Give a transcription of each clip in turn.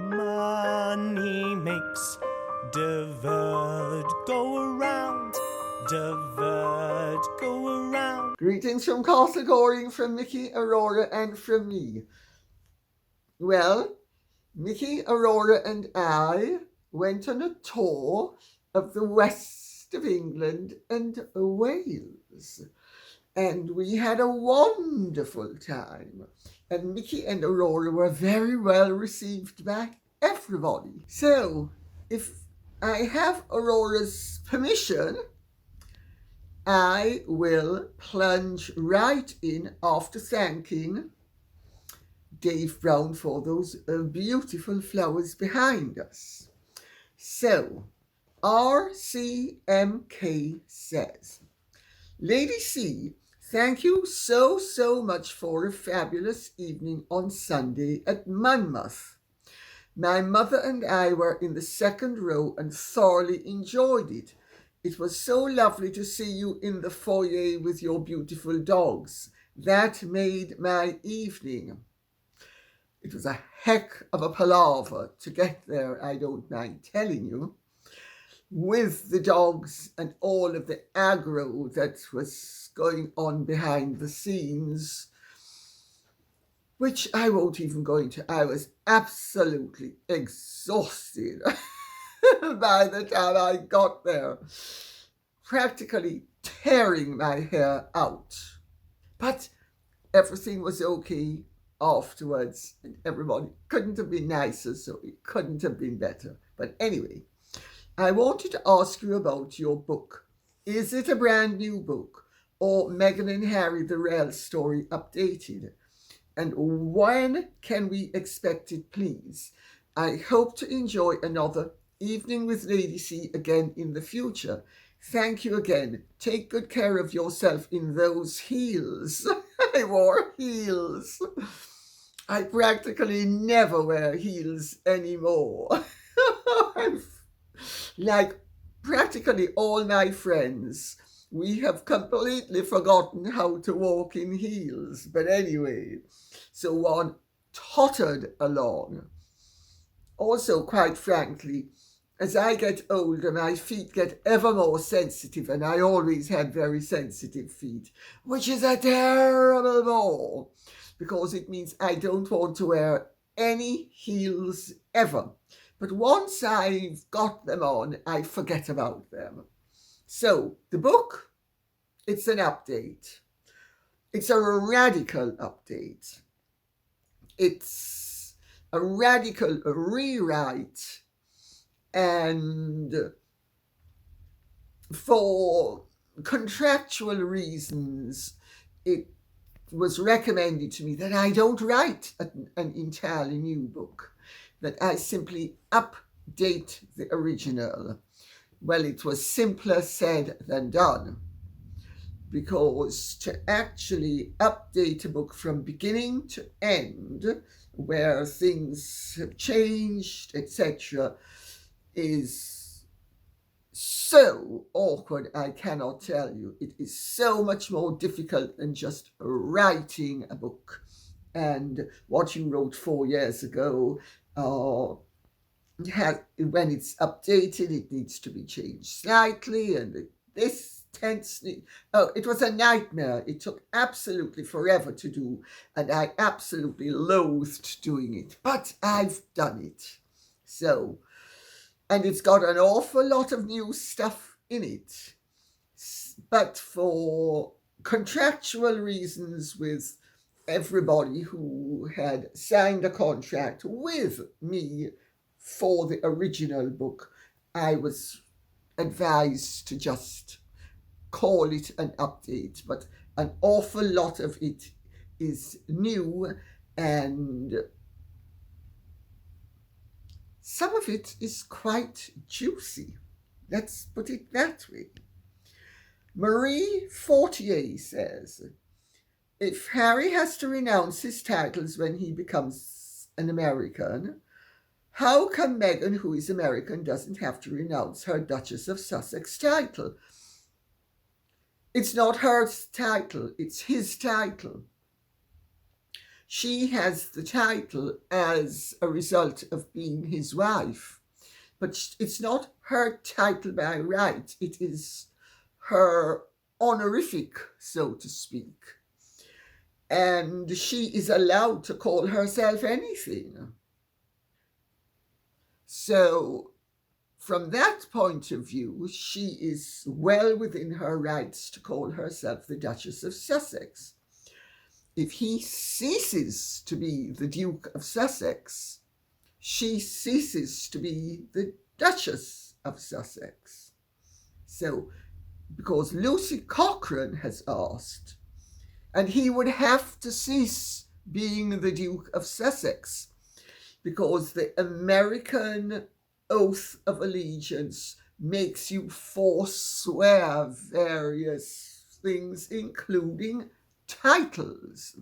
Money makes the world go around, the world go around. Greetings from Castle Goring, from Mickey, Aurora, and from me. Well, Mickey, Aurora, and I went on a tour of the west of England and Wales. And we had a wonderful time. And Mickey and Aurora were very well received by everybody. So, if I have Aurora's permission, I will plunge right in after thanking Dave Brown for those beautiful flowers behind us. So, RCMK says, Lady C, thank you so much for a fabulous evening on Sunday at Monmouth. My mother and I were in the second row and thoroughly enjoyed it. It was so lovely to see you in the foyer with your beautiful dogs. That made my evening. It was a heck of a palaver to get there, I don't mind telling you, with the dogs and all of the aggro that was going on behind the scenes, which I won't even go into. I was absolutely exhausted by the time I got there, practically tearing my hair out. But everything was okay afterwards, and everybody couldn't have been nicer, so it couldn't have been better. But anyway, I wanted to ask you about your book. Is it a brand new book, or Meghan and Harry the Real story updated? And when can we expect it, please? I hope to enjoy another evening with Lady C again in the future. Thank you again. Take good care of yourself in those heels. I wore heels. I practically never wear heels anymore. Like practically all my friends, we have completely forgotten how to walk in heels. But anyway, so one tottered along. Also, quite frankly, as I get older, my feet get ever more sensitive, and I always had very sensitive feet, which is a terrible bore, because it means I don't want to wear any heels ever. But once I've got them on, I forget about them. So, the book, it's an update. It's a radical update. It's a radical rewrite. And for contractual reasons, it was recommended to me that I don't write an entirely new book, that I simply update the original. Well, it was simpler said than done, because to actually update a book from beginning to end, where things have changed, etc., is so awkward, I cannot tell you. It is so much more difficult than just writing a book. And what you wrote 4 years ago, when it's updated, it needs to be changed slightly, and this tensely. Oh, it was a nightmare. It took absolutely forever to do, and I absolutely loathed doing it. But I've done it. So, and it's got an awful lot of new stuff in it. But for contractual reasons with everybody who had signed a contract with me for the original book, I was advised to just call it an update. But an awful lot of it is new, and some of it is quite juicy. Let's put it that way. Marie Fortier says, if Harry has to renounce his titles when he becomes an American, how come Meghan, who is American, doesn't have to renounce her Duchess of Sussex title? It's not her title, it's his title. She has the title as a result of being his wife, but it's not her title by right. It is her honorific, so to speak. And she is allowed to call herself anything. So, from that point of view, she is well within her rights to call herself the Duchess of Sussex. If he ceases to be the Duke of Sussex, she ceases to be the Duchess of Sussex. So, because Lucy Cochrane has asked, and he would have to cease being the Duke of Sussex, because the American oath of allegiance makes you forswear various things, including titles.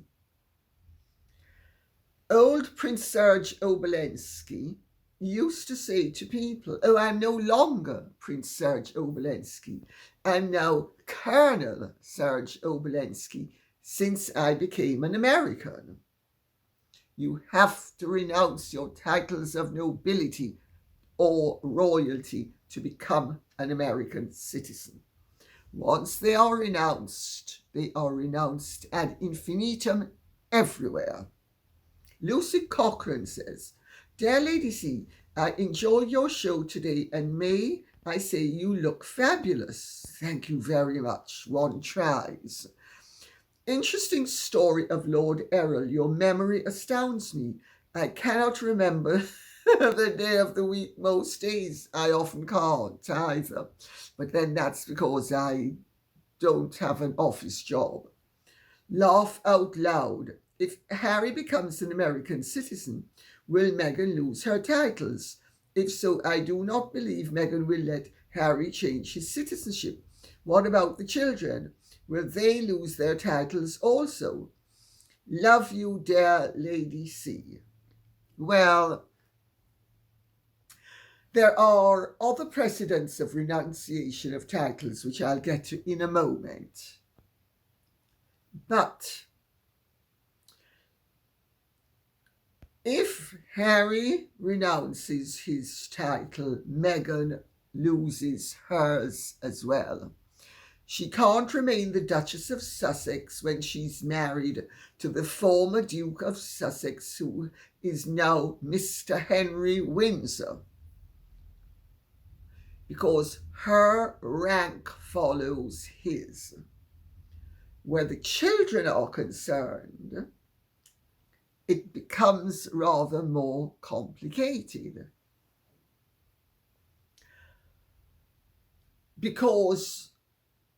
Old Prince Serge Obolensky used to say to people, "Oh, I'm no longer Prince Serge Obolensky. I'm now Colonel Serge Obolensky, since I became an American." You have to renounce your titles of nobility or royalty to become an American citizen. Once they are renounced ad infinitum everywhere. Lucy Cochrane says, "Dear Lady C, I enjoyed your show today, and may I say you look fabulous." Thank you very much. One tries. Interesting story of Lord Errol. Your memory astounds me. I cannot remember the day of the week most days. I often can't either. But then that's because I don't have an office job. Laugh out loud. If Harry becomes an American citizen, will Meghan lose her titles? If so, I do not believe Meghan will let Harry change his citizenship. What about the children? Will they lose their titles also? Love you, dear Lady C. Well, there are other precedents of renunciation of titles, which I'll get to in a moment. But if Harry renounces his title, Meghan loses hers as well. She can't remain the Duchess of Sussex when she's married to the former Duke of Sussex, who is now Mr. Henry Windsor, because her rank follows his. Where the children are concerned, it becomes rather more complicated. Because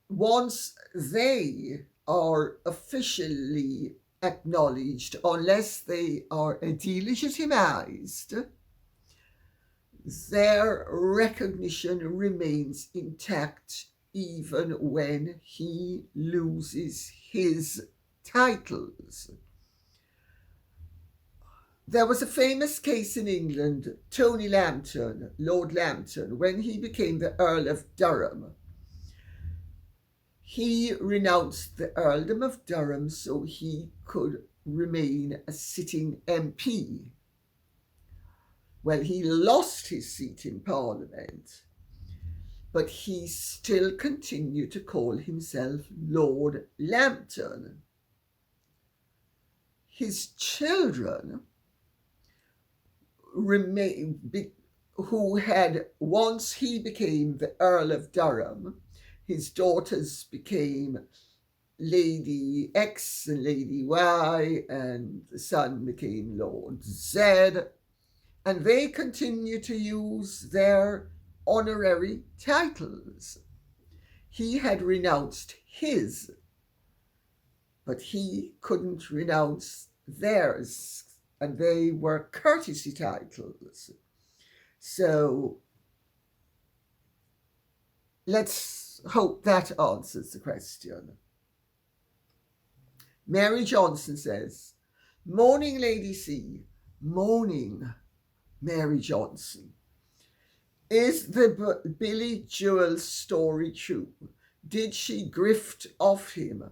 once they are officially acknowledged, unless they are delegitimized, their recognition remains intact even when he loses his titles. There was a famous case in England, Tony Lambton, Lord Lambton, when he became the Earl of Durham. He renounced the Earldom of Durham so he could remain a sitting MP. Well, he lost his seat in Parliament, but he still continued to call himself Lord Lambton. His children who had, once he became the Earl of Durham, his daughters became Lady X and Lady Y, and the son became Lord Z, and they continue to use their honorary titles. He had renounced his, but he couldn't renounce theirs, and they were courtesy titles. So let's hope that answers the question. Mary Johnson says, "Morning, Lady C." Morning, Mary Johnson. Is the Billy Joel story true? Did she grift off him?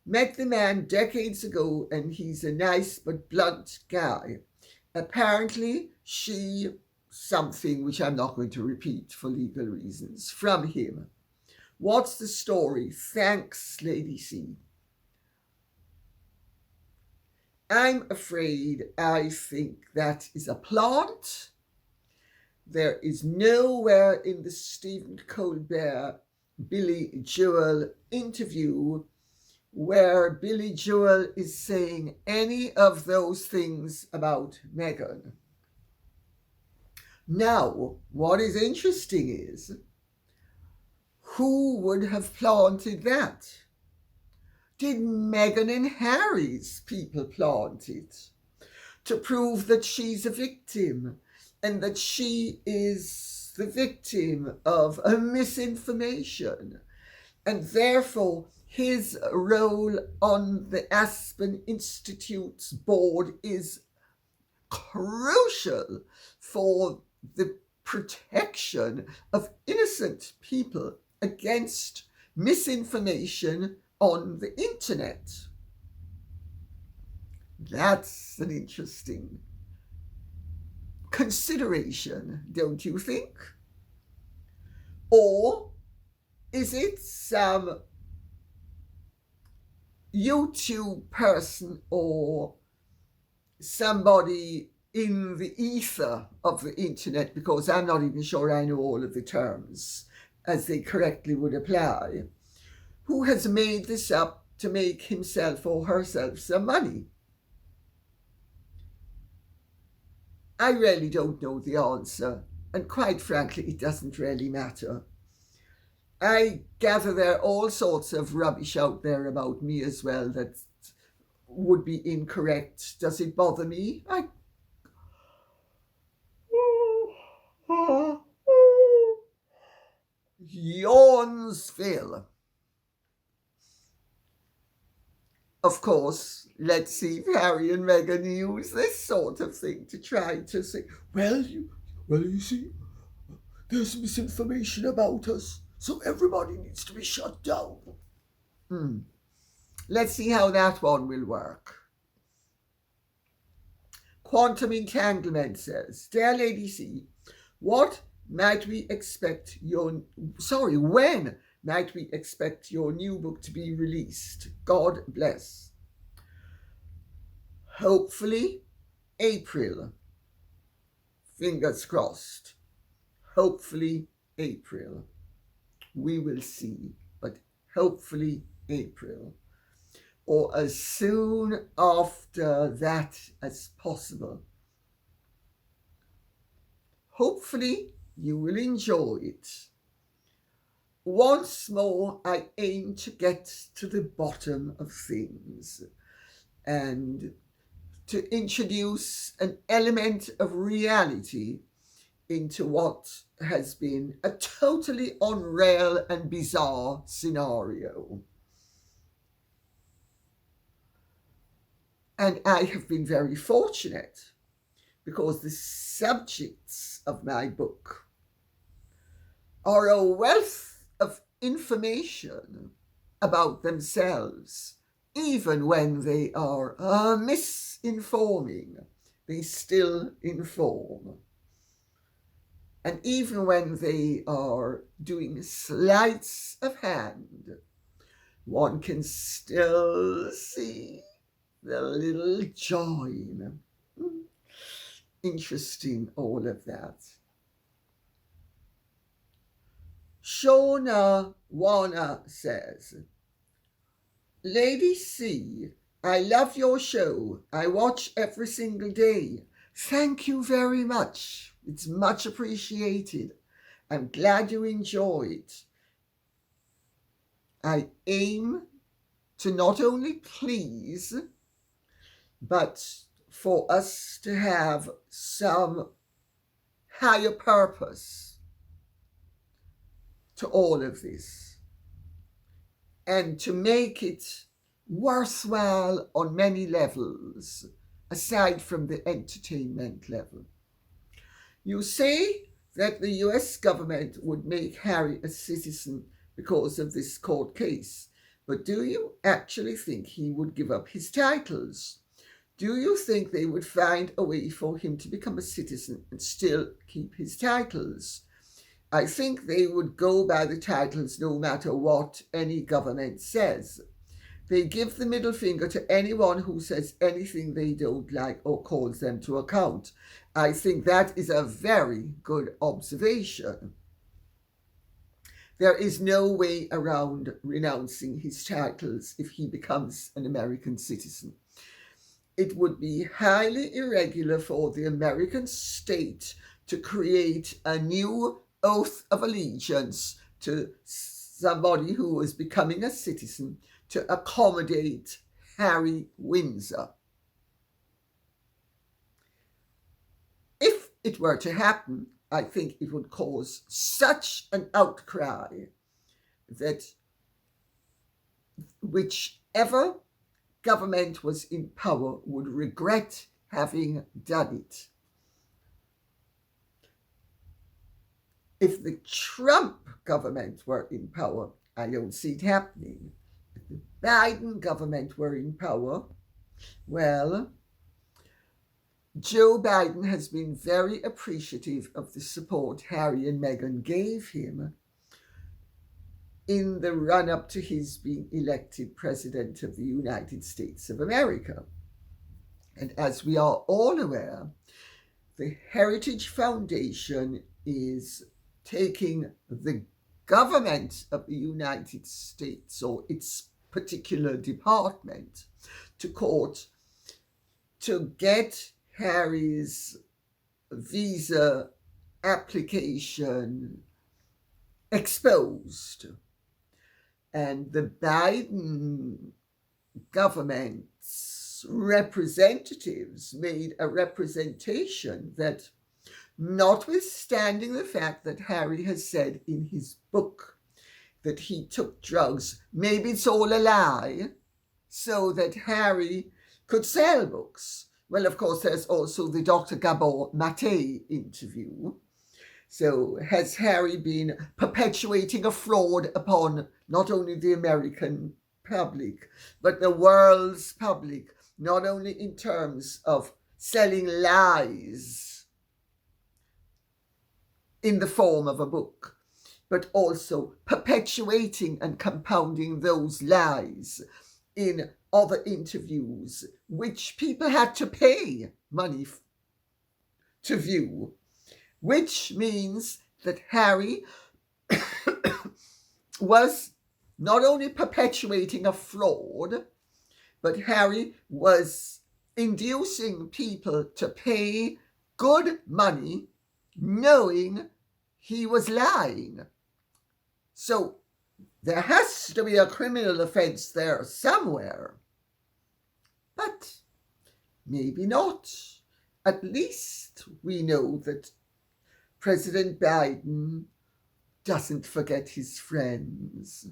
Met the man decades ago and he's a nice but blunt guy. Apparently, she, something which I'm not going to repeat for legal reasons, from him. What's the story? Thanks, Lady C. I'm afraid I think that is a plant. There is nowhere in the Stephen Colbert Billy Joel interview where Billy Joel is saying any of those things about Meghan. Now, what is interesting is, who would have planted that? Did Meghan and Harry's people plant it to prove that she's a victim and that she is the victim of a misinformation, and therefore his role on the Aspen Institute's board is crucial for the protection of innocent people against misinformation on the internet? That's an interesting consideration, don't you think? Or is it some YouTube person or somebody in the ether of the internet, because I'm not even sure I know all of the terms as they correctly would apply, who has made this up to make himself or herself some money? I really don't know the answer, and quite frankly, it doesn't really matter. I gather there are all sorts of rubbish out there about me as well that would be incorrect. Does it bother me? Yawnsville. Of course, let's see if Harry and Meghan use this sort of thing to try to say, well, you see, there's misinformation about us, so everybody needs to be shut down. Let's see how that one will work. Quantum Entanglement says, Dear Lady C, when might we expect your new book to be released? God bless. Hopefully, April. Fingers crossed. Hopefully, April. We will see, but hopefully, April. Or as soon after that as possible. Hopefully, you will enjoy it. Once more, I aim to get to the bottom of things and to introduce an element of reality into what has been a totally unreal and bizarre scenario. And I have been very fortunate because the subjects of my book are a wealth of information about themselves. Even when they are misinforming, they still inform. And even when they are doing sleights of hand, one can still see the little join. Interesting, all of that. Shona Wana says, Lady C, I love your show. I watch every single day. Thank you very much. It's much appreciated. I'm glad you enjoy it. I aim to not only please, but for us to have some higher purpose to all of this, and to make it worthwhile on many levels, aside from the entertainment level. You say that the US government would make Harry a citizen because of this court case, But do you actually think he would give up his titles? Do you think they would find a way for him to become a citizen and still keep his titles? I think they would go by the titles no matter what any government says. They give the middle finger to anyone who says anything they don't like or calls them to account. I think that is a very good observation. There is no way around renouncing his titles if he becomes an American citizen. It would be highly irregular for the American state to create a new oath of allegiance to somebody who is becoming a citizen to accommodate Harry Windsor. If it were to happen, I think it would cause such an outcry that whichever government was in power would regret having done it. If the Trump government were in power, I don't see it happening. If the Biden government were in power, well, Joe Biden has been very appreciative of the support Harry and Meghan gave him in the run-up to his being elected President of the United States of America. And as we are all aware, the Heritage Foundation is taking the government of the United States or its particular department to court to get Harry's visa application exposed. And the Biden government's representatives made a representation that, notwithstanding the fact that Harry has said in his book that he took drugs, maybe it's all a lie, so that Harry could sell books. Well, of course, there's also the Dr. Gabor Mate interview. So has Harry been perpetuating a fraud upon not only the American public, but the world's public, not only in terms of selling lies in the form of a book, but also perpetuating and compounding those lies in other interviews, which people had to pay money to view, which means that Harry was not only perpetuating a fraud, but Harry was inducing people to pay good money knowing he was lying. So there has to be a criminal offense there somewhere. But maybe not. At least we know that President Biden doesn't forget his friends.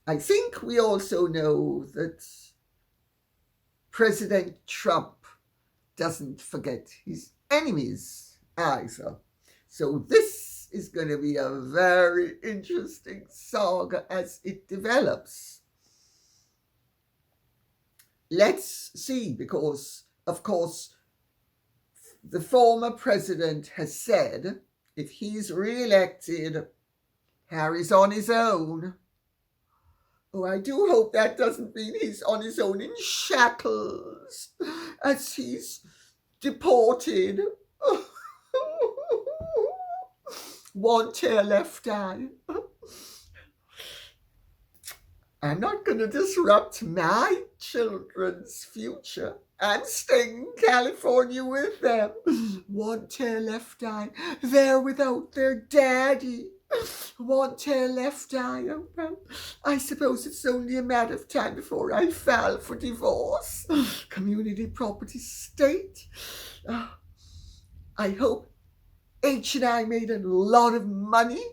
I think we also know that President Trump doesn't forget his enemies either. So this is going to be a very interesting saga as it develops. Let's see, because, of course, the former president has said if he's re-elected, Harry's on his own. Oh, I do hope that doesn't mean he's on his own in shackles as he's deported. One tear left eye. I'm not going to disrupt my children's future. I'm staying in California with them. One tear left eye. They're without their daddy. One tear left eye. Oh, well, I suppose it's only a matter of time before I file for divorce. Community property state. I hope H and I made a lot of money,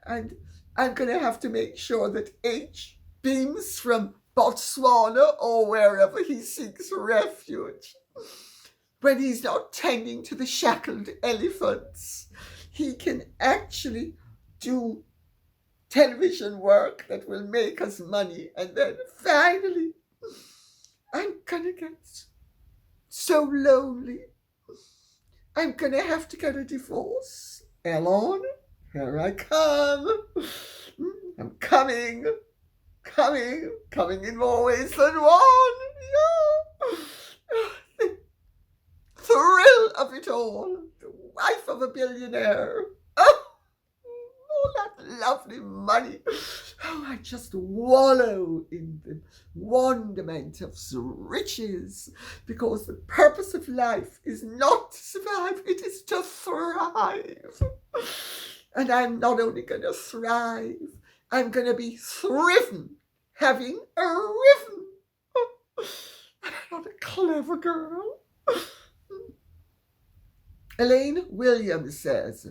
and I'm going to have to make sure that H beams from Botswana or wherever he seeks refuge. When he's not tending to the shackled elephants, he can actually take television work that will make us money, and then finally I'm gonna get so lonely. I'm gonna have to get a divorce. Elon, here I come. I'm coming in more ways than one. Yeah. The thrill of it all. The wife of a billionaire. All that lovely money. Oh, I just wallow in the wonderment of riches, because the purpose of life is not to survive, it is to thrive. And I'm not only going to thrive, I'm going to be thriven, having a riven. I'm not a clever girl. Elaine Williams says,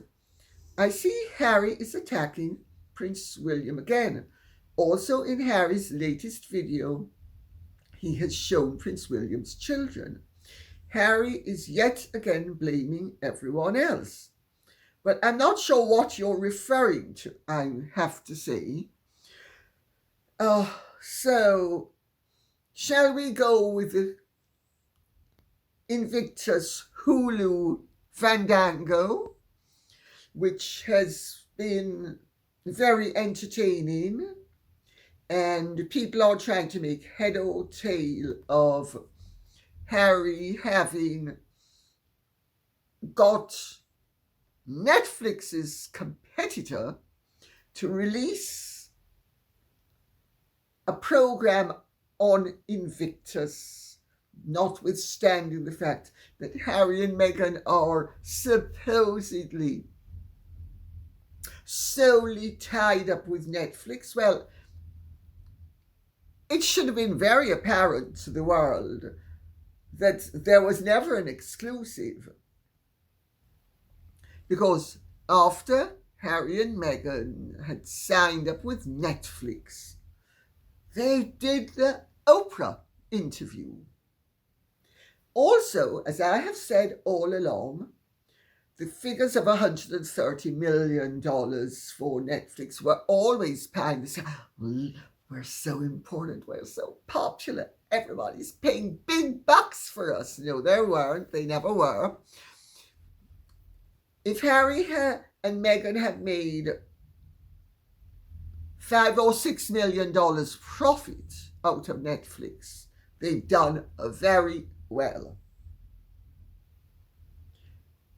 I see Harry is attacking Prince William again. Also in Harry's latest video, he has shown Prince William's children. Harry is yet again blaming everyone else. But I'm not sure what you're referring to, I have to say. So, shall we go with the Invictus Hulu Fandango, which has been very entertaining, and people are trying to make head or tail of Harry having got Netflix's competitor to release a program on Invictus, notwithstanding the fact that Harry and Meghan are supposedly solely tied up with Netflix. Well, it should have been very apparent to the world that there was never an exclusive, because after Harry and Meghan had signed up with Netflix, they did the Oprah interview. Also, as I have said all along, the figures of $130 million for Netflix were always paying this. We're so important, we're so popular, everybody's paying big bucks for us. No, they weren't, they never were. If Harry and Meghan had made $5 or $6 million profit out of Netflix, they've done very well.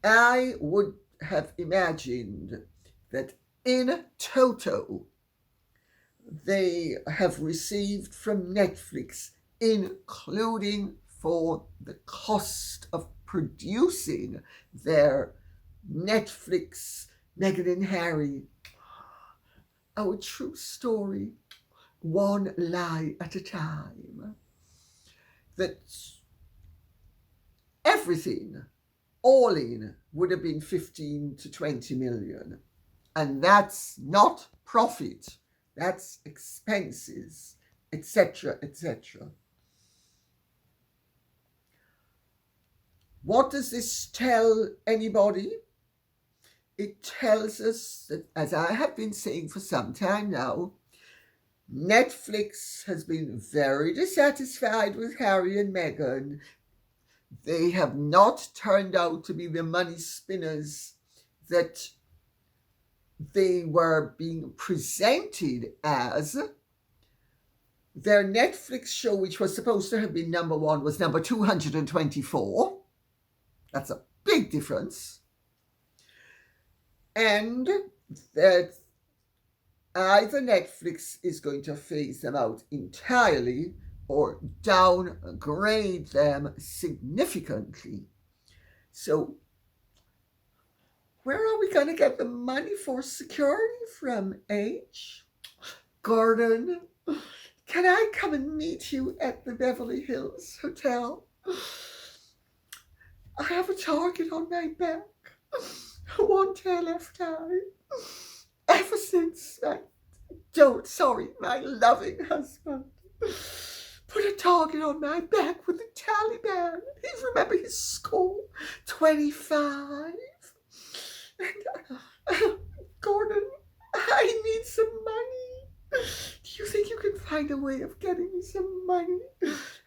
I would have imagined that in toto they have received from Netflix, including for the cost of producing their Netflix Meghan and Harry, our true story, one lie at a time, that everything all in would have been 15 to 20 million. And that's not profit, that's expenses, etc., etc. What does this tell anybody? It tells us that, as I have been saying for some time now, Netflix has been very dissatisfied with Harry and Meghan. They have not turned out to be the money spinners that they were being presented as. Their Netflix show, which was supposed to have been number one, was number 224. That's a big difference. And that either Netflix is going to phase them out entirely or downgrade them significantly. So where are we going to get the money for security from, H? Gordon, can I come and meet you at the Beverly Hills Hotel? I have a target on my back, one tail left eye, ever since my loving husband put a target on my back with the Taliban. You remember his score? 25. And, Gordon, I need some money. find a way of getting me some money.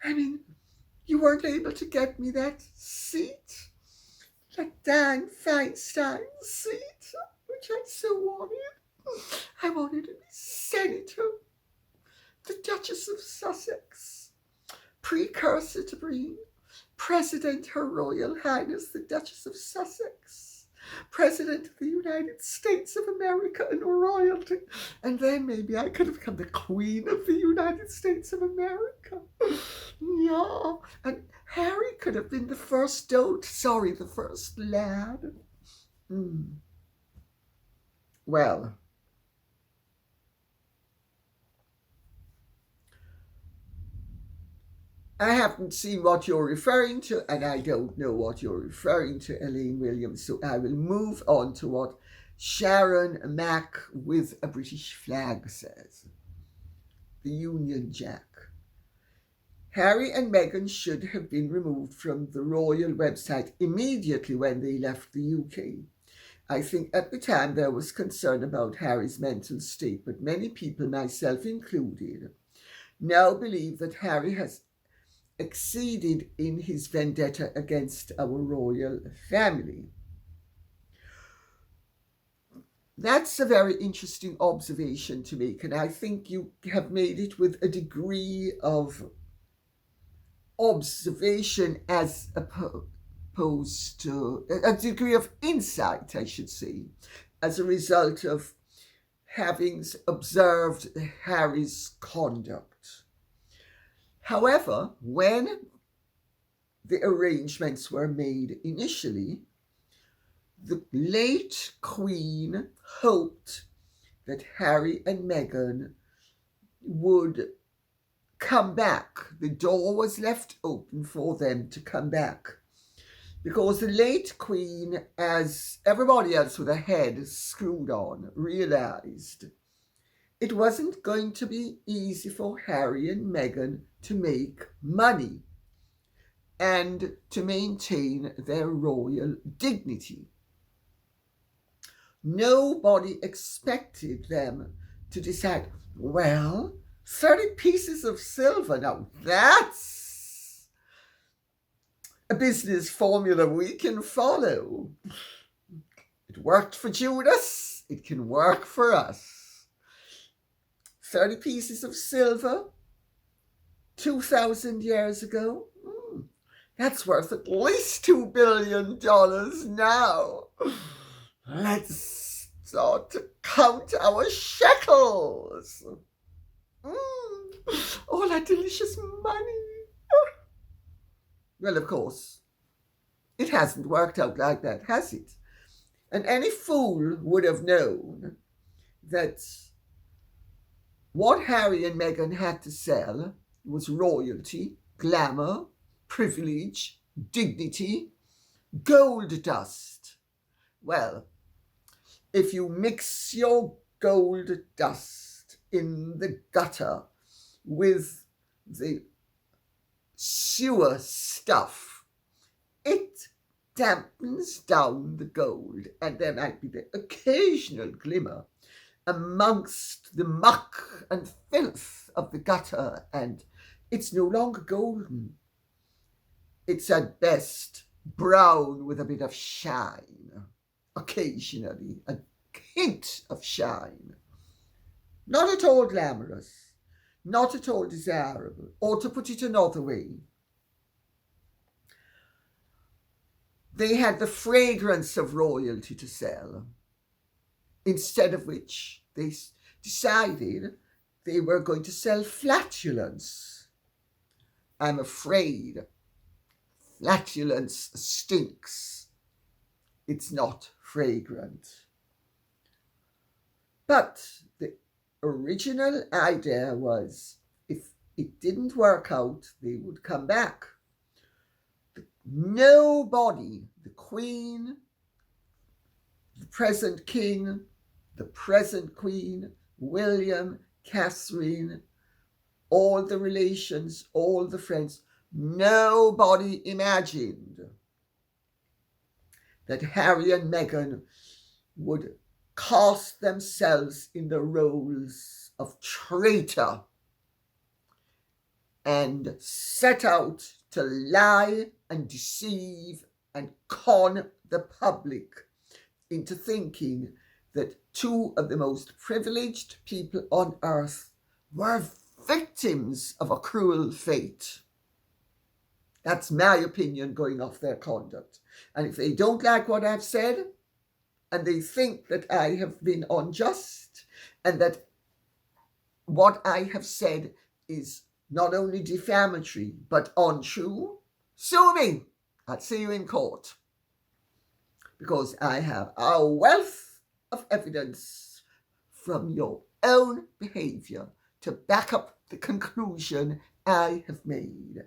I mean, you weren't able to get me that seat, that Dan Feinstein seat, which I so wanted. I wanted to be senator, the Duchess of Sussex, precursor to being President Her Royal Highness the Duchess of Sussex, President of the United States of America and royalty, and then maybe I could have become the Queen of the United States of America. Yeah, and Harry could have been the first the first lad. Well, I haven't seen what you're referring to, and I don't know what you're referring to, Elaine Williams, so I will move on to what Sharon Mack with a British flag says. The Union Jack. Harry and Meghan should have been removed from the royal website immediately when they left the UK. I think at the time there was concern about Harry's mental state, but many people, myself included, now believe that Harry has exceeded in his vendetta against our royal family. That's a very interesting observation to make, and I think you have made it with a degree of observation as opposed to a degree of insight, I should say, as a result of having observed Harry's conduct. However, when the arrangements were made initially, the late Queen hoped that Harry and Meghan would come back. The door was left open for them to come back, because the late Queen, as everybody else with a head screwed on, realised it wasn't going to be easy for Harry and Meghan to make money and to maintain their royal dignity. Nobody expected them to decide, well, 30 pieces of silver, now that's a business formula we can follow. It worked for Judas, it can work for us. 30 pieces of silver 2,000 years ago, that's worth at least $2 billion now. Let's start to count our shekels. All that delicious money. Well, of course, it hasn't worked out like that, has it? And any fool would have known that what Harry and Meghan had to sell was royalty, glamour, privilege, dignity, gold dust. Well, if you mix your gold dust in the gutter with the sewer stuff, it dampens down the gold, and there might be the occasional glimmer amongst the muck and filth of the gutter, and it's no longer golden. It's at best brown with a bit of shine, occasionally a hint of shine. Not at all glamorous, not at all desirable, or to put it another way, they had the fragrance of royalty to sell, instead of which they decided they were going to sell flatulence. I'm afraid flatulence stinks. It's not fragrant. But the original idea was, if it didn't work out, they would come back. Nobody, the Queen, the present King, the present Queen, William, Catherine, all the relations, all the friends, nobody imagined that Harry and Meghan would cast themselves in the roles of traitor and set out to lie and deceive and con the public into thinking that two of the most privileged people on earth were victims of a cruel fate. That's my opinion going off their conduct. And if they don't like what I've said, and they think that I have been unjust, and that what I have said is not only defamatory but untrue, sue me. I'll see you in court. Because I have a wealth of evidence from your own behavior to back up the conclusion I have made.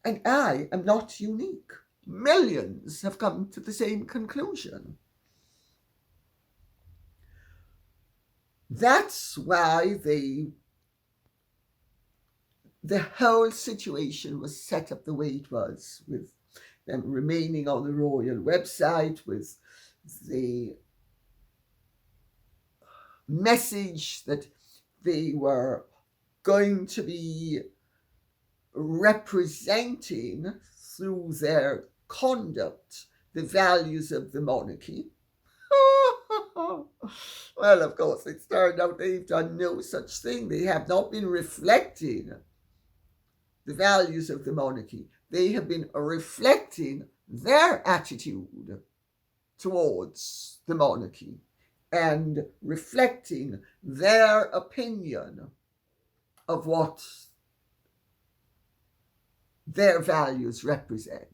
And I am not unique. Millions have come to the same conclusion. That's why the whole situation was set up the way it was, with them remaining on the royal website, with the message that they were going to be representing through their conduct the values of the monarchy. Well, of course, it's turned out they've done no such thing. They have not been reflecting the values of the monarchy. They have been reflecting their attitude towards the monarchy and reflecting their opinion of what their values represent.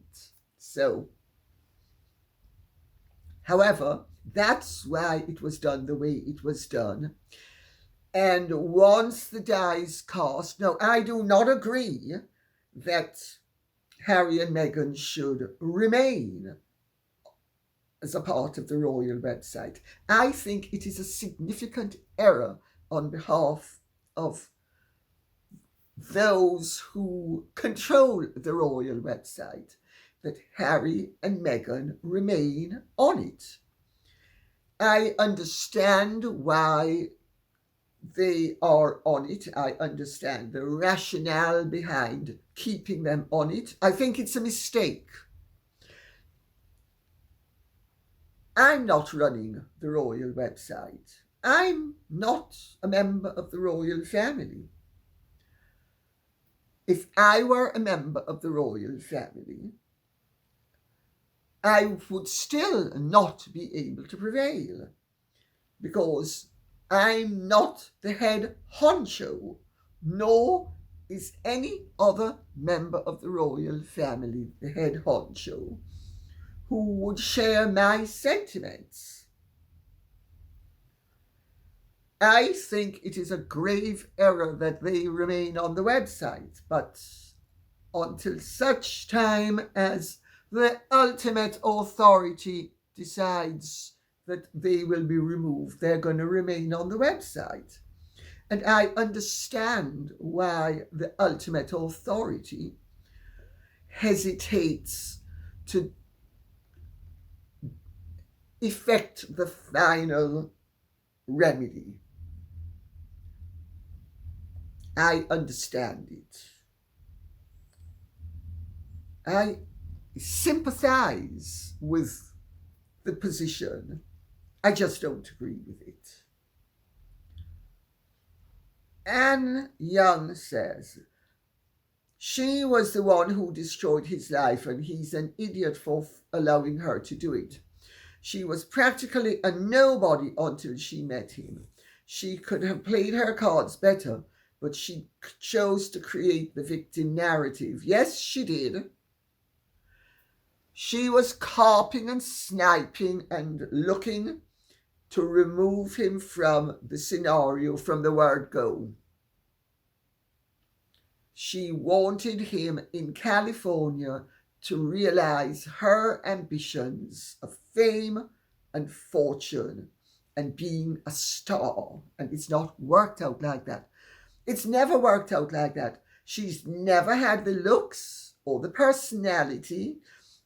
So, however, that's why it was done the way it was done. And once the die is cast, now I do not agree that Harry and Meghan should remain as a part of the royal website. I think it is a significant error on behalf of those who control the royal website that Harry and Meghan remain on it. I understand why they are on it. I understand the rationale behind keeping them on it. I think it's a mistake. I'm not running the royal website. I'm not a member of the royal family. If I were a member of the royal family, I would still not be able to prevail, because I'm not the head honcho, nor is any other member of the royal family the head honcho who would share my sentiments. I think it is a grave error that they remain on the website, but until such time as the ultimate authority decides that they will be removed, they're going to remain on the website. And I understand why the ultimate authority hesitates to effect the final remedy. I understand it. I sympathize with the position. I just don't agree with it. Anne Young says, she was the one who destroyed his life, and he's an idiot for allowing her to do it. She was practically a nobody until she met him. She could have played her cards better, but she chose to create the victim narrative. Yes, she did. She was carping and sniping and looking to remove him from the scenario from the word go. She wanted him in California to realize her ambitions of fame and fortune and being a star. And it's not worked out like that. It's never worked out like that. She's never had the looks or the personality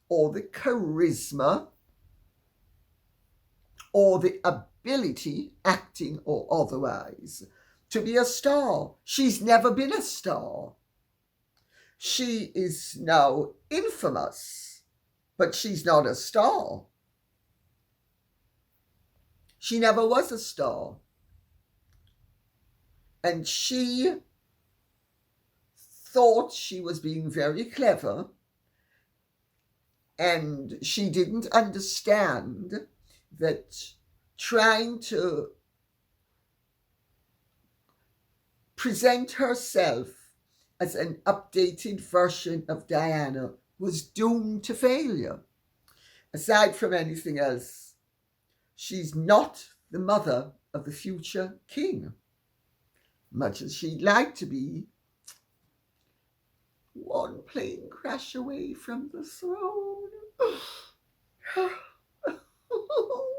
or the charisma or the ability, acting or otherwise, to be a star. She's never been a star. She is now infamous, but she's not a star. She never was a star. And she thought she was being very clever, and she didn't understand that trying to present herself as an updated version of Diana was doomed to failure. Aside from anything else, she's not the mother of the future king, much as she'd like to be. One plane crash away from the throne.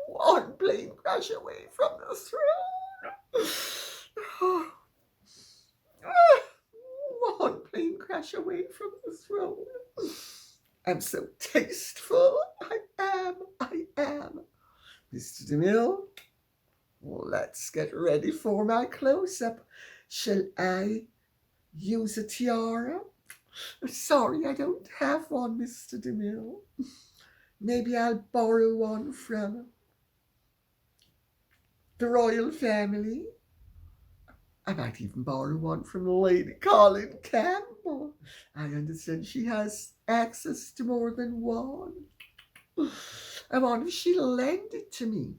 One plane crash away from the throne. One plane crash away from the throne. I'm so tasteful. I am. Mr. DeMille, let's get ready for my close-up. Shall I use a tiara? Sorry, I don't have one, Mr. DeMille. Maybe I'll borrow one from the royal family. I might even borrow one from Lady Colin Campbell. I understand she has access to more than one. I wonder if she'll lend it to me.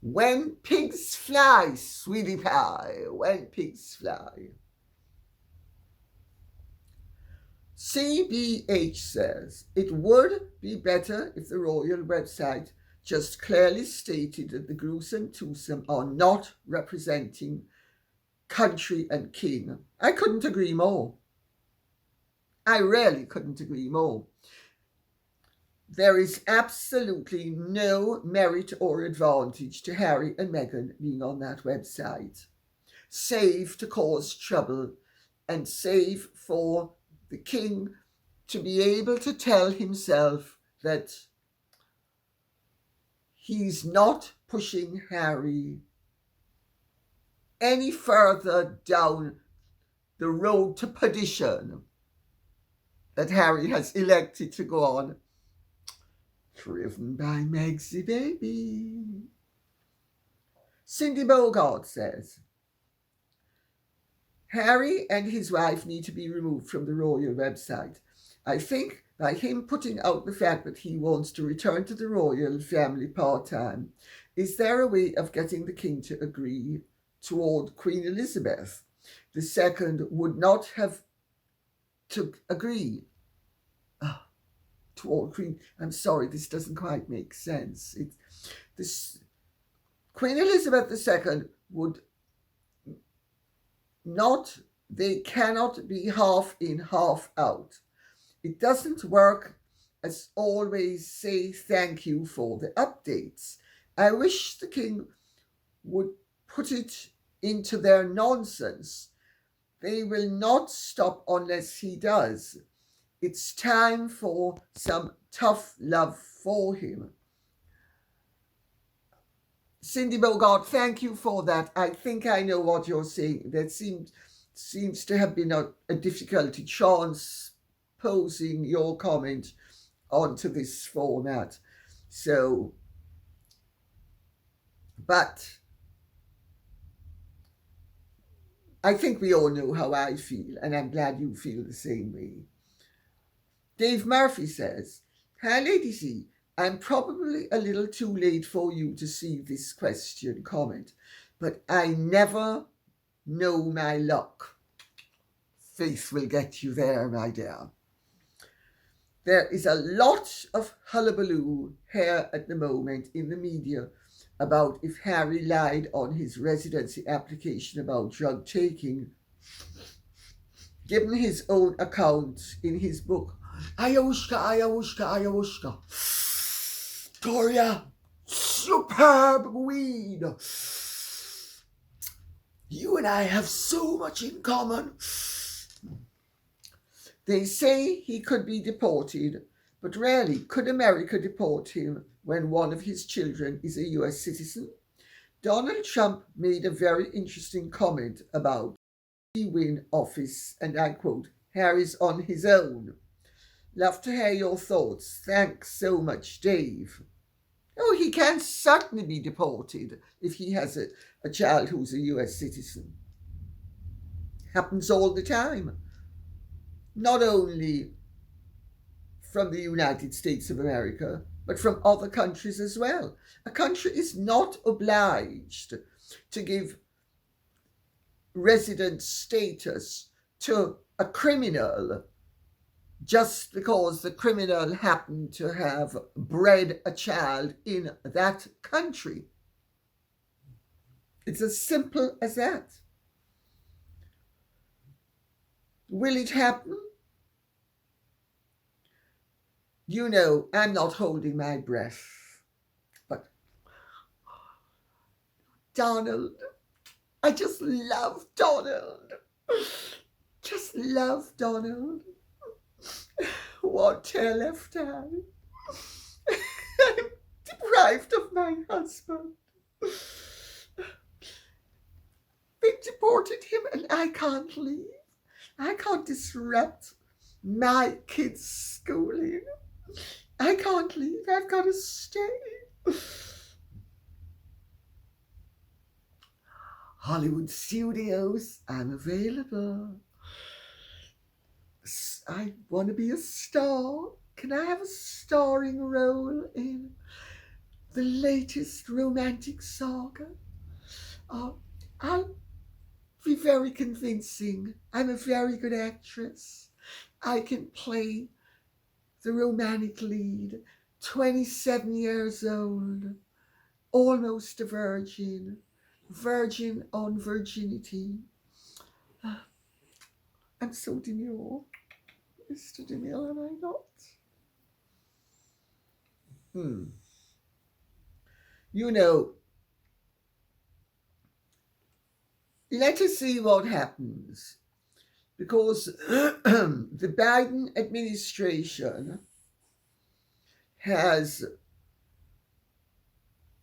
When pigs fly, sweetie pie, when pigs fly. CBH says, it would be better if the royal website just clearly stated that the gruesome twosome are not representing country and king. I couldn't agree more. I really couldn't agree more. There is absolutely no merit or advantage to Harry and Meghan being on that website, save to cause trouble and save for the king to be able to tell himself that he's not pushing Harry any further down the road to perdition that Harry has elected to go on, driven by Megsy baby. Cindy Bogart says, Harry and his wife need to be removed from the royal website. I think by him putting out the fact that he wants to return to the royal family part-time, is there a way of getting the king to agree toward Queen Elizabeth II would not have to agree toward Queen. I'm sorry, this doesn't quite make sense. Queen Elizabeth II would not, they cannot be half in, half out. It doesn't work as always say thank you for the updates. I wish the king would put it into their nonsense. They will not stop unless he does. It's time for some tough love for him. Cindy Bogart, thank you for that. I think I know what you're saying. There seems to have been a difficulty transposing your comment onto this format. So, but I think we all know how I feel, and I'm glad you feel the same way. Dave Murphy says, hi, Lady C. I'm probably a little too late for you to see this question comment, but I never know my luck. Faith will get you there, my dear. There is a lot of hullabaloo here at the moment in the media about if Harry lied on his residency application about drug taking, given his own account in his book, Ayahuasca, Ayahuasca, Ayahuasca. Gloria, superb weed. You and I have so much in common. They say he could be deported, but rarely could America deport him when one of his children is a US citizen. Donald Trump made a very interesting comment about he win office, and I quote, Harry's on his own. Love to hear your thoughts. Thanks so much, Dave. Oh, he can certainly be deported if he has a child who's a US citizen. Happens all the time. Not only from the United States of America, but from other countries as well. A country is not obliged to give resident status to a criminal just because the criminal happened to have bred a child in that country. It's as simple as that. Will it happen? You know, I'm not holding my breath. But Donald, I just love Donald. Just love Donald. One tail left hand. I'm deprived of my husband. They deported him and I can't leave. I can't disrupt my kids' schooling. I can't leave. I've got to stay. Hollywood Studios, I'm available. I want to be a star. Can I have a starring role in the latest romantic saga? I'll be very convincing. I'm a very good actress. I can play the romantic lead, 27 years old, almost a virgin on virginity. I'm so demure. Mr. Demille, am I not? You know, let us see what happens. Because the Biden administration has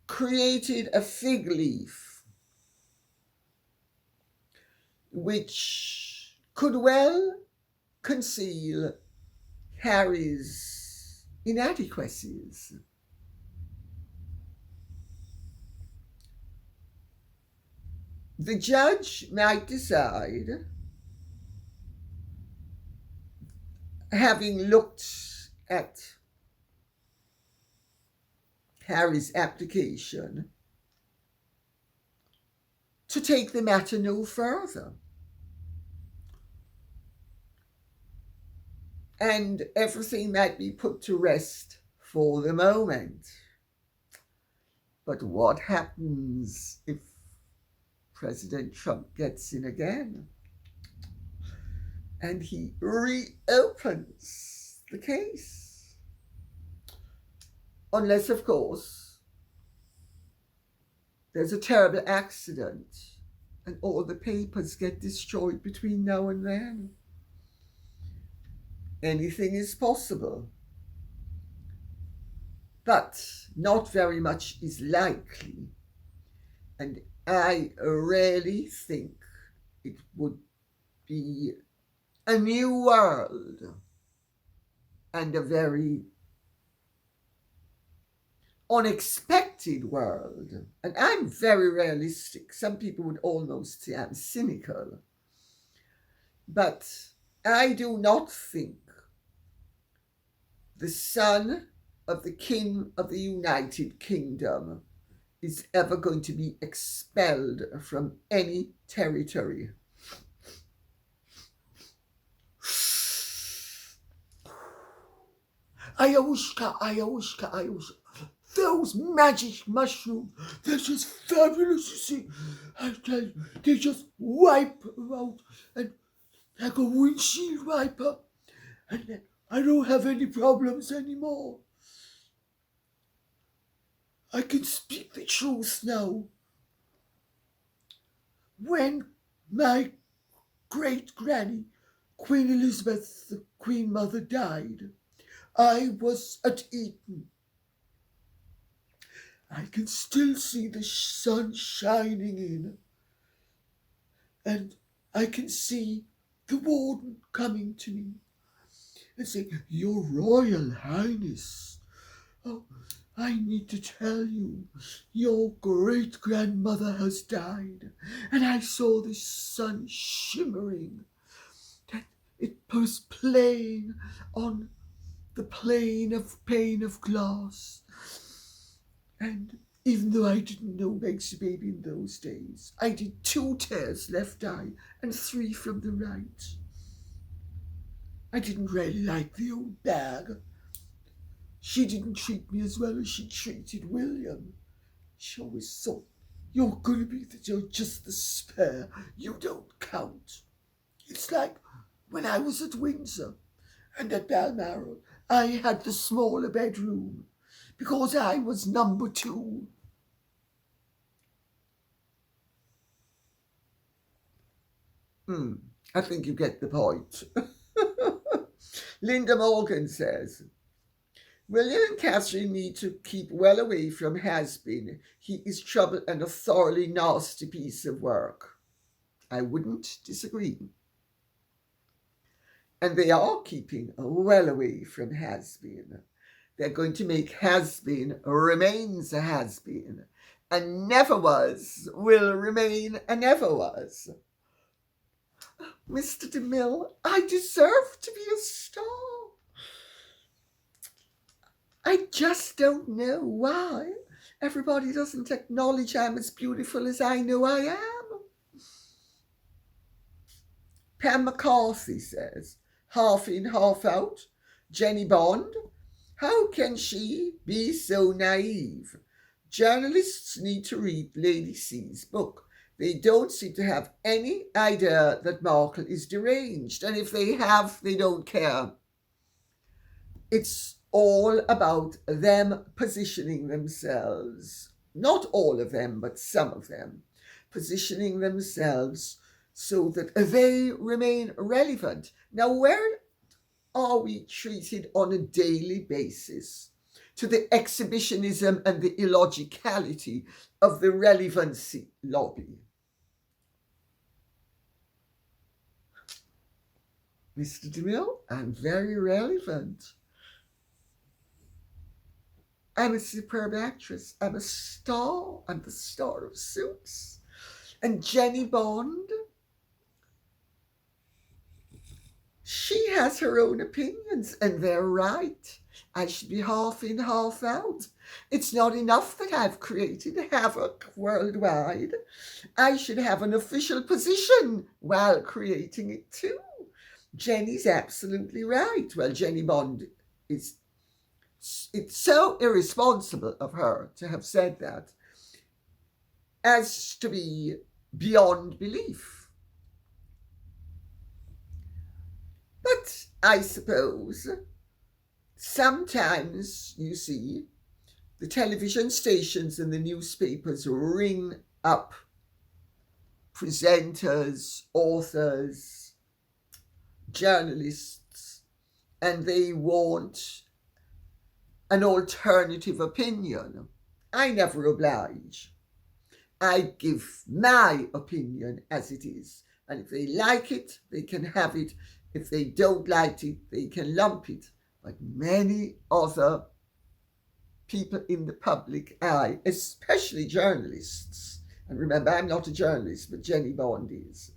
created a fig leaf which could well conceal Harry's inadequacies. The judge might decide, having looked at Harry's application, to take the matter no further. And everything might be put to rest for the moment. But what happens if President Trump gets in again and he reopens the case? Unless, of course, there's a terrible accident and all the papers get destroyed between now and then. Anything is possible. But not very much is likely. And I really think it would be a new world and a very unexpected world. And I'm very realistic. Some people would almost say I'm cynical. But I do not think the son of the King of the United Kingdom is ever going to be expelled from any territory. Ayushka. Those magic mushrooms, they're just fabulous, you see. They just wipe out and like a windshield wiper. And then I don't have any problems anymore. I can speak the truth now. When my great-granny, Queen Elizabeth, the Queen Mother, died, I was at Eton. I can still see the sun shining in, and I can see the warden coming to me and saying, Your Royal Highness, oh, I need to tell you, your great-grandmother has died, and I saw the sun shimmering, that it was playing on the pane of glass. And even though I didn't know Meg's baby in those days, I did 2 tears left eye and 3 from the right. I didn't really like the old bag. She didn't treat me as well as she treated William. She always thought, you're going to be you're just the spare. You don't count. It's like when I was at Windsor and at Balmoral, I had the smaller bedroom because I was number 2. I think you get the point. Linda Morgan says, William and Catherine need to keep well away from has-been. He is trouble and a thoroughly nasty piece of work. I wouldn't disagree. And they are keeping well away from has-been. They're going to make has-been remains a has-been, and never was will remain a never was. Mr. DeMille, I deserve to be a star. I just don't know why everybody doesn't acknowledge I'm as beautiful as I know I am. Pam McCarthy says, half in, half out. Jenny Bond, how can she be so naive? Journalists need to read Lady C's book. They don't seem to have any idea that Markle is deranged, and if they have, they don't care. It's all about them positioning themselves, not all of them, but some of them, positioning themselves so that they remain relevant. Now, where are we treated on a daily basis to the exhibitionism and the illogicality of the relevancy lobby? Mr. DeMille, I'm very relevant. I'm a superb actress. I'm a star. I'm the star of Suits. And Jenny Bond, she has her own opinions, and they're right. I should be half in, half out. It's not enough that I've created havoc worldwide. I should have an official position while creating it too. Jenny's absolutely right. Well, Jenny Bond it's so irresponsible of her to have said that as to be beyond belief. But I suppose sometimes, you see, the television stations and the newspapers ring up presenters, authors, journalists, and they want an alternative opinion. I never oblige. I give my opinion as it is, and if they like it, they can have it. If they don't like it, they can lump it. But many other people in the public eye, especially journalists, and remember, I'm not a journalist, but Jenny Bond is,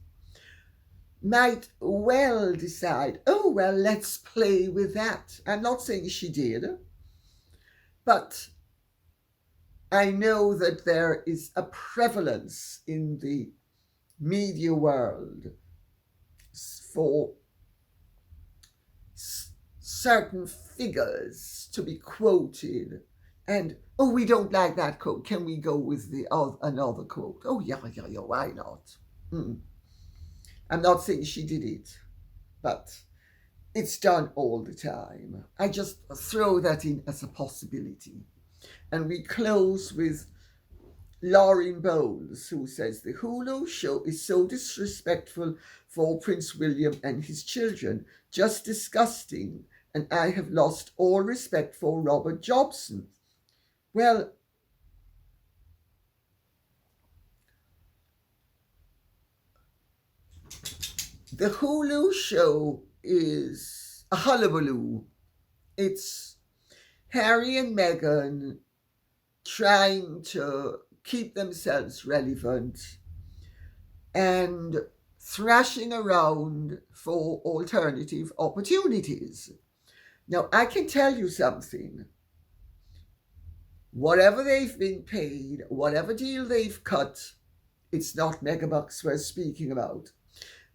might well decide, oh, well, let's play with that. I'm not saying she did, but I know that there is a prevalence in the media world for certain figures to be quoted, and, oh, we don't like that quote. Can we go with another quote? Oh, yeah, why not? I'm not saying she did it, but it's done all the time. I just throw that in as a possibility. And we close with Lauren Bowles, who says, the Hulu show is so disrespectful for Prince William and his children. Just disgusting. And I have lost all respect for Robert Jobson. Well, The Hulu show is a hullabaloo. It's Harry and Meghan trying to keep themselves relevant and thrashing around for alternative opportunities. Now, I can tell you something. Whatever they've been paid, whatever deal they've cut, it's not megabucks we're speaking about.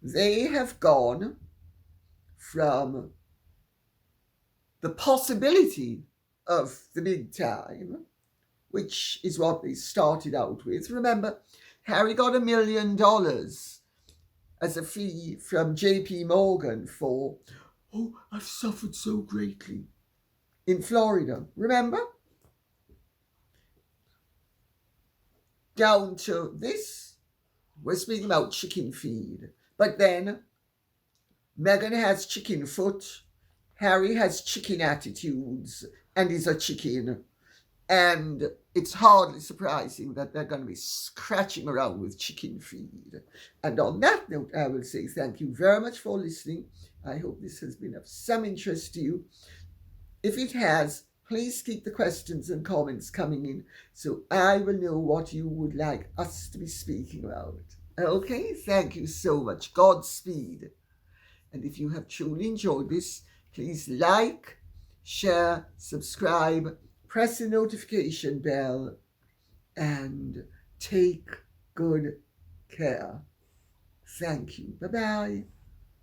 They have gone from the possibility of the big time, which is what they started out with. Remember, Harry got $1 million as a fee from JP Morgan for, oh, I've suffered so greatly in Florida. Remember? Down to this, we're speaking about chicken feed. But then Meghan has chicken foot, Harry has chicken attitudes, and is a chicken. And it's hardly surprising that they're going to be scratching around with chicken feed. And on that note, I will say thank you very much for listening. I hope this has been of some interest to you. If it has, please keep the questions and comments coming in so I will know what you would like us to be speaking about. Okay, thank you so much. Godspeed. And if you have truly enjoyed this, please like, share, subscribe, press the notification bell, and take good care. Thank you. Bye-bye.